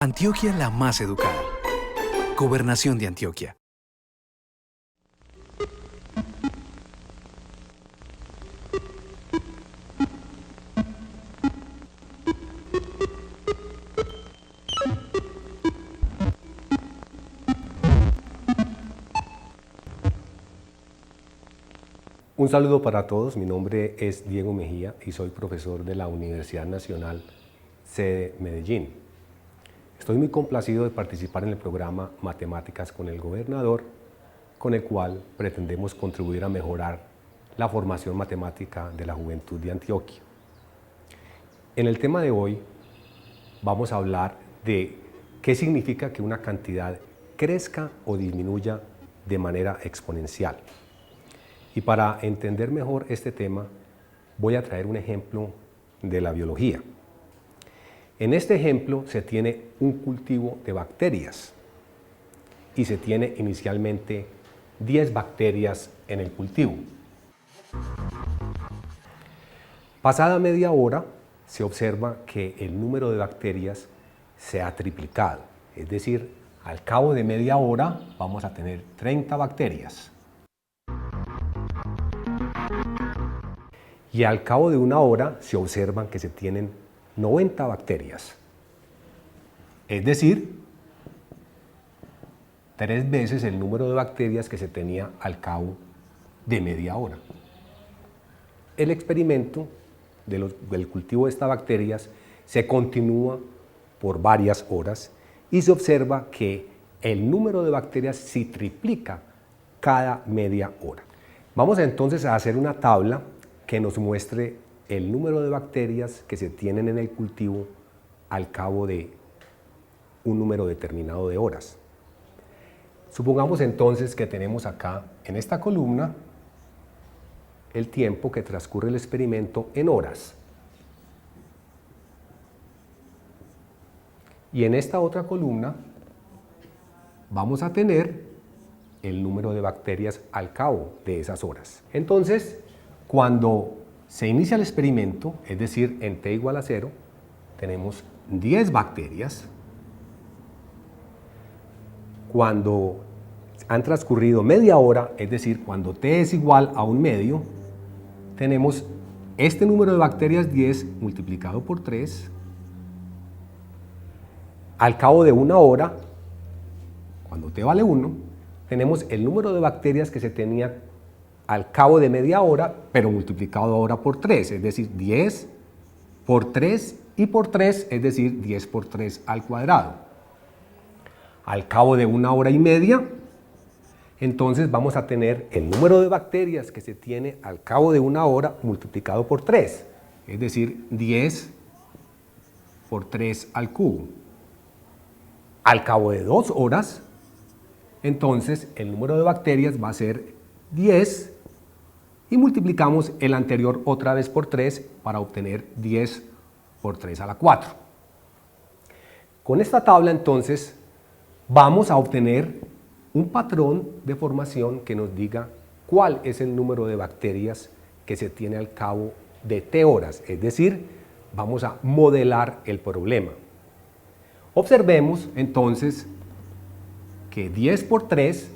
Antioquia la más educada. Gobernación de Antioquia. Un saludo para todos, mi nombre es Diego Mejía y soy profesor de la Universidad Nacional, sede Medellín. Estoy muy complacido de participar en el programa Matemáticas con el Gobernador, con el cual pretendemos contribuir a mejorar la formación matemática de la juventud de Antioquia. En el tema de hoy vamos a hablar de qué significa que una cantidad crezca o disminuya de manera exponencial. Y para entender mejor este tema, voy a traer un ejemplo de la biología. En este ejemplo se tiene un cultivo de bacterias y se tiene inicialmente 10 bacterias en el cultivo. Pasada media hora se observa que el número de bacterias se ha triplicado, es decir, al cabo de media hora vamos a tener 30 bacterias. Y al cabo de una hora se observan que se tienen 90 bacterias. Es decir, 3 veces el número de bacterias que se tenía al cabo de media hora. El experimento del cultivo de estas bacterias se continúa por varias horas y se observa que el número de bacterias se triplica cada media hora. Vamos entonces a hacer una tabla que nos muestre el número de bacterias que se tienen en el cultivo al cabo de un número determinado de horas. Supongamos entonces que tenemos acá en esta columna el tiempo que transcurre el experimento en horas. Y en esta otra columna vamos a tener el número de bacterias al cabo de esas horas. Entonces, cuando se inicia el experimento, es decir, en t igual a 0, tenemos 10 bacterias. Cuando han transcurrido media hora, es decir, cuando t es igual a 1 medio, tenemos este número de bacterias 10 multiplicado por 3. Al cabo de una hora, cuando t vale 1, tenemos el número de bacterias que se tenía al cabo de media hora, pero multiplicado ahora por 3, es decir, 10 por 3 y por 3, es decir, 10 por 3 al cuadrado. Al cabo de una hora y media, entonces vamos a tener el número de bacterias que se tiene al cabo de una hora multiplicado por 3, es decir, 10 por 3 al cubo. Al cabo de 2 horas, entonces el número de bacterias va a ser 10 y multiplicamos el anterior otra vez por 3 para obtener 10 por 3 a la 4. Con esta tabla entonces vamos a obtener un patrón de formación que nos diga cuál es el número de bacterias que se tiene al cabo de t horas, es decir, vamos a modelar el problema. Observemos entonces que 10 por 3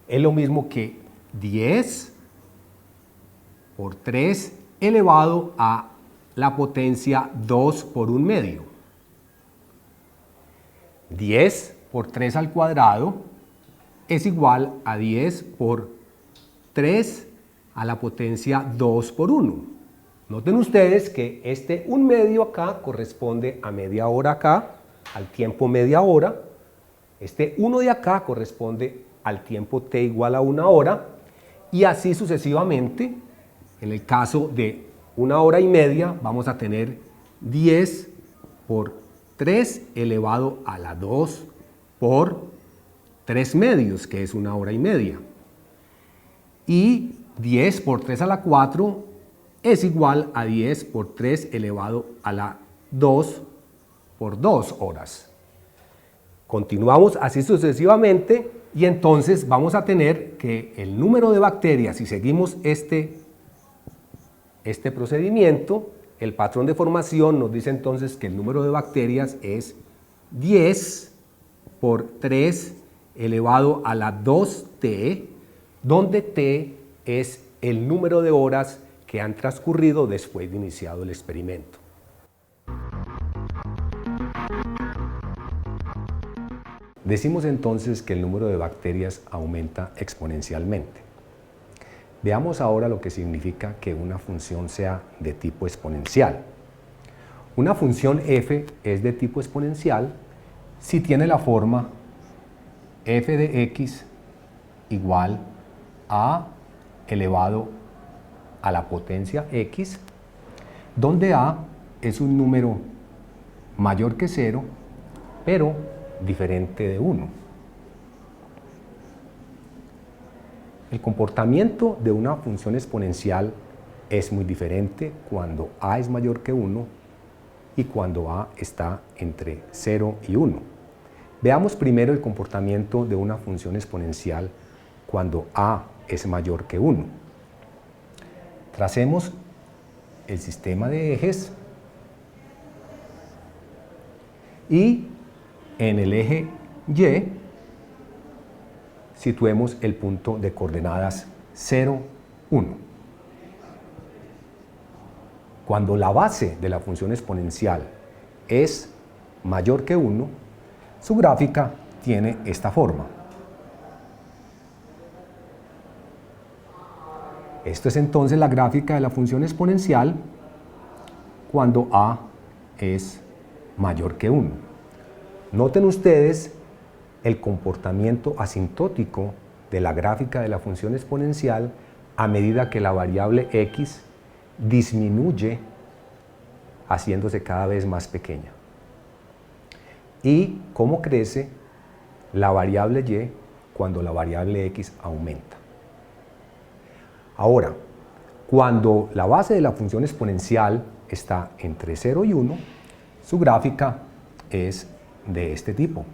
es lo mismo que 10 por 3 elevado a la potencia 2 por 1 medio. 10 por 3 al cuadrado es igual a 10 por 3 a la potencia 2 por 1. Noten ustedes que este 1 medio acá corresponde a media hora acá, al tiempo media hora. Este 1 de acá corresponde al tiempo t igual a 1 hora y así sucesivamente. En el caso de 1 hora y media vamos a tener 10 por 3 elevado a la 2 por 3 medios, que es 1 hora y media. Y 10 por 3 a la 4 es igual a 10 por 3 elevado a la 2 por 2 horas. Continuamos así sucesivamente y entonces vamos a tener que el número de bacterias, si seguimos este procedimiento, el patrón de formación nos dice entonces que el número de bacterias es 10 por 3 elevado a la 2t, donde t es el número de horas que han transcurrido después de iniciado el experimento. Decimos entonces que el número de bacterias aumenta exponencialmente. Veamos ahora lo que significa que una función sea de tipo exponencial. Una función f es de tipo exponencial si tiene la forma f de x igual a elevado a la potencia x, donde a es un número mayor que 0, pero diferente de 1. El comportamiento de una función exponencial es muy diferente cuando a es mayor que 1 y cuando a está entre 0 y 1. Veamos primero el comportamiento de una función exponencial cuando a es mayor que 1. Tracemos el sistema de ejes y en el eje Y situemos el punto de coordenadas 0, 1. Cuando la base de la función exponencial es mayor que 1, su gráfica tiene esta forma. Esto es entonces la gráfica de la función exponencial cuando a es mayor que 1. Noten ustedes el comportamiento asintótico de la gráfica de la función exponencial a medida que la variable x disminuye haciéndose cada vez más pequeña. Y cómo crece la variable y cuando la variable x aumenta. Ahora, cuando la base de la función exponencial está entre 0 y 1, su gráfica es de este tipo.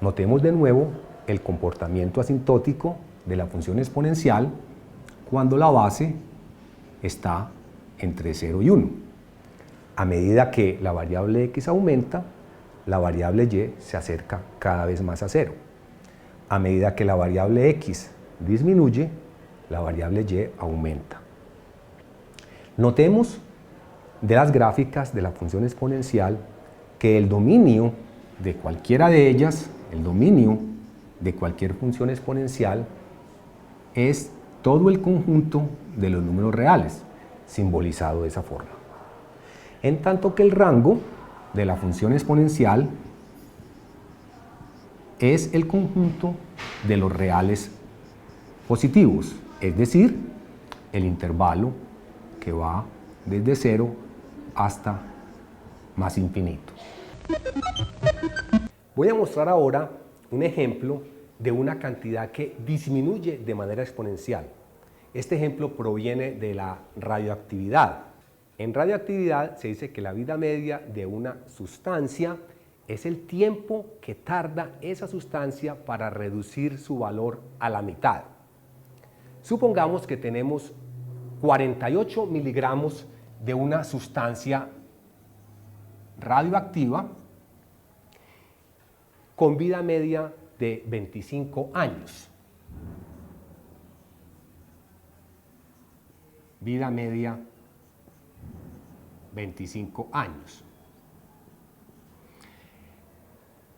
Notemos de nuevo el comportamiento asintótico de la función exponencial cuando la base está entre 0 y 1. A medida que la variable x aumenta, la variable y se acerca cada vez más a 0. A medida que la variable x disminuye, la variable y aumenta. Notemos de las gráficas de la función exponencial que el dominio de cualquiera de ellas, el dominio de cualquier función exponencial, es todo el conjunto de los números reales, simbolizado de esa forma. En tanto que el rango de la función exponencial es el conjunto de los reales positivos, es decir, el intervalo que va desde 0 hasta más infinito. Voy a mostrar ahora un ejemplo de una cantidad que disminuye de manera exponencial. Este ejemplo proviene de la radioactividad. En radioactividad se dice que la vida media de una sustancia es el tiempo que tarda esa sustancia para reducir su valor a la mitad. Supongamos que tenemos 48 miligramos de una sustancia radioactiva con vida media de 25 años. Vida media 25 años.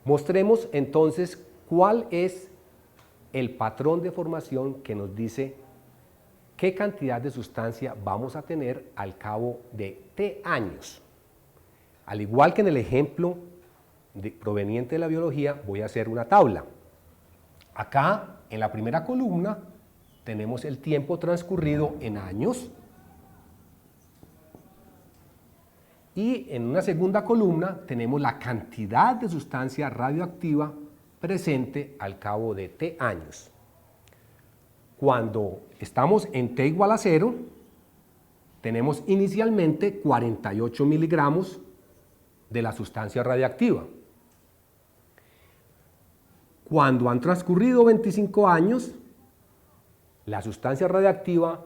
Mostremos entonces cuál es el patrón de formación que nos dice qué cantidad de sustancia vamos a tener al cabo de t años. Al igual que en el ejemplo proveniente de la biología, voy a hacer una tabla. Acá, en la primera columna, tenemos el tiempo transcurrido en años. Y en una segunda columna tenemos la cantidad de sustancia radioactiva presente al cabo de t años. Cuando estamos en t igual a 0, tenemos inicialmente 48 miligramos de la sustancia radiactiva. Cuando han transcurrido 25 años, la sustancia radiactiva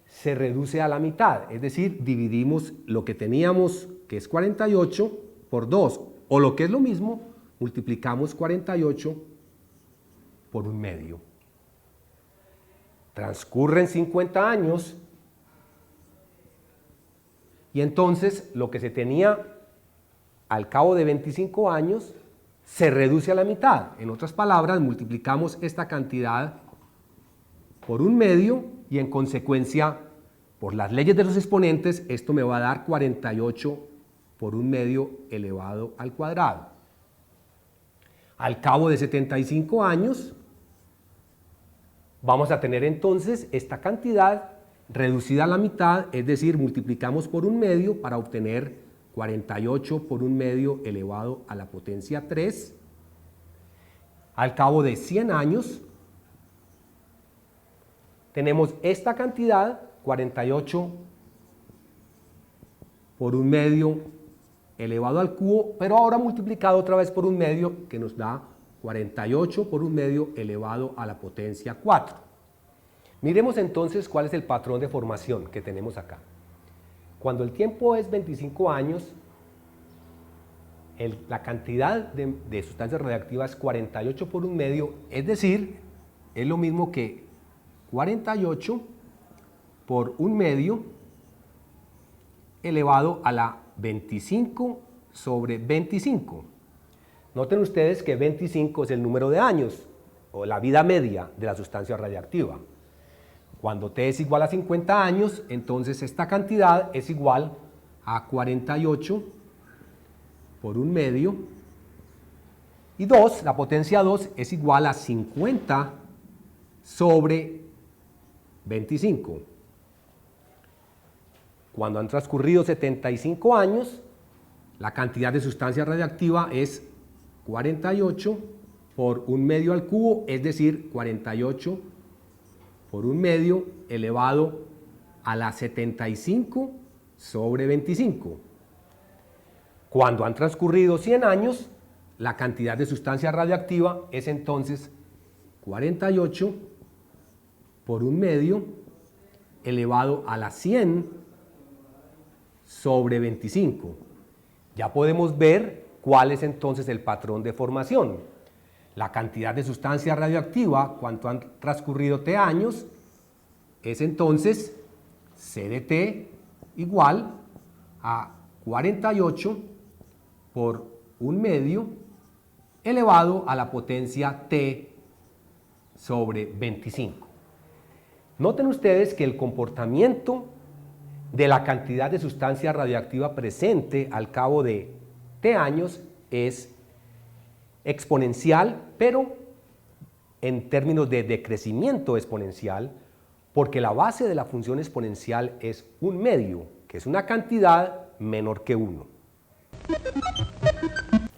se reduce a la mitad, es decir, dividimos lo que teníamos, que es 48, por 2. O lo que es lo mismo, multiplicamos 48 por 1/2. Transcurren 50 años y entonces lo que se tenía al cabo de 25 años se reduce a la mitad. En otras palabras, multiplicamos esta cantidad por 1/2 y en consecuencia, por las leyes de los exponentes, esto me va a dar 48 por 1/2 elevado al cuadrado. Al cabo de 75 años, vamos a tener entonces esta cantidad reducida a la mitad, es decir, multiplicamos por 1/2 para obtener 48 por 1/2 elevado a la potencia 3. Al cabo de 100 años, tenemos esta cantidad, 48 por 1/2 elevado al cubo, pero ahora multiplicado otra vez por 1/2, que nos da 48 por 1/2 elevado a la potencia 4. Miremos entonces cuál es el patrón de formación que tenemos acá. Cuando el tiempo es 25 años, la cantidad de sustancias radiactivas es 48 por 1/2, es decir, es lo mismo que 48 por 1/2 elevado a la 25 sobre 25. Noten ustedes que 25 es el número de años, o la vida media de la sustancia radiactiva. Cuando t es igual a 50 años, entonces esta cantidad es igual a 48 por 1/2, y 2, la potencia 2, es igual a 50 sobre 25. Cuando han transcurrido 75 años, la cantidad de sustancia radiactiva es 48 por 1/2 al cubo, es decir, 48 por 1/2 elevado a la 75 sobre 25. Cuando han transcurrido 100 años, la cantidad de sustancia radiactiva es entonces 48 por 1/2 elevado a la 100 sobre 25. Ya podemos ver cuál es entonces el patrón de formación. La cantidad de sustancia radioactiva, cuando han transcurrido t años, es entonces C de t igual a 48 por 1/2 elevado a la potencia t sobre 25. Noten ustedes que el comportamiento de la cantidad de sustancia radiactiva presente al cabo de t años es exponencial, pero en términos de decrecimiento exponencial, porque la base de la función exponencial es 1/2, que es una cantidad menor que 1.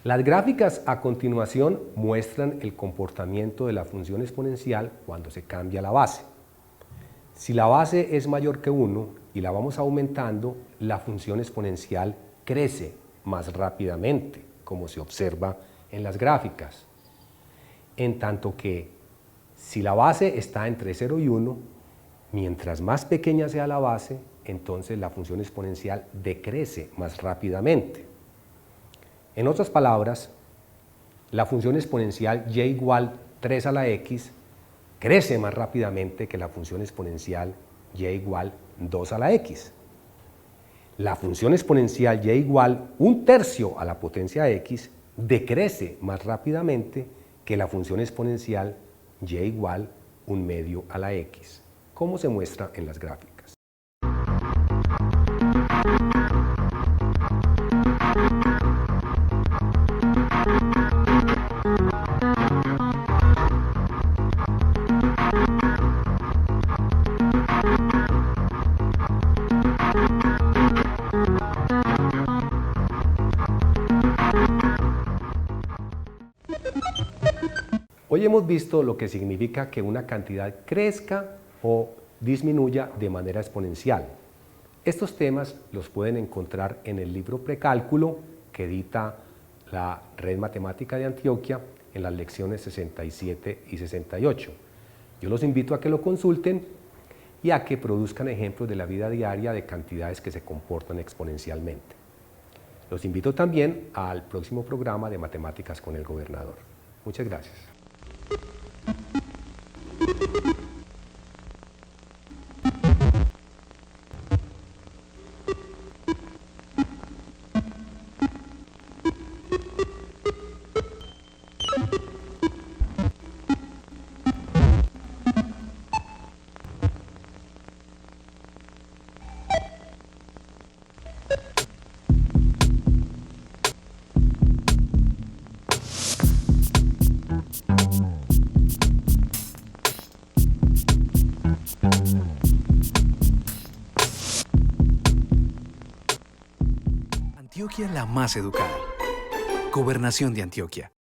Las gráficas a continuación muestran el comportamiento de la función exponencial cuando se cambia la base. Si la base es mayor que 1 y la vamos aumentando, la función exponencial crece más rápidamente, como se observa en las gráficas. En tanto que si la base está entre 0 y 1, mientras más pequeña sea la base, entonces la función exponencial decrece más rápidamente. En otras palabras, la función exponencial y igual 3 a la x crece más rápidamente que la función exponencial y igual 2 a la x. La función exponencial y igual 1/3 a la potencia x decrece más rápidamente que la función exponencial y igual 1/2 a la x, como se muestra en las gráficas. Hoy hemos visto lo que significa que una cantidad crezca o disminuya de manera exponencial. Estos temas los pueden encontrar en el libro Precálculo que edita la Red Matemática de Antioquia en las lecciones 67 y 68. Yo los invito a que lo consulten y a que produzcan ejemplos de la vida diaria de cantidades que se comportan exponencialmente. Los invito también al próximo programa de Matemáticas con el Gobernador. Muchas gracias. Antioquia la más educada. Gobernación de Antioquia.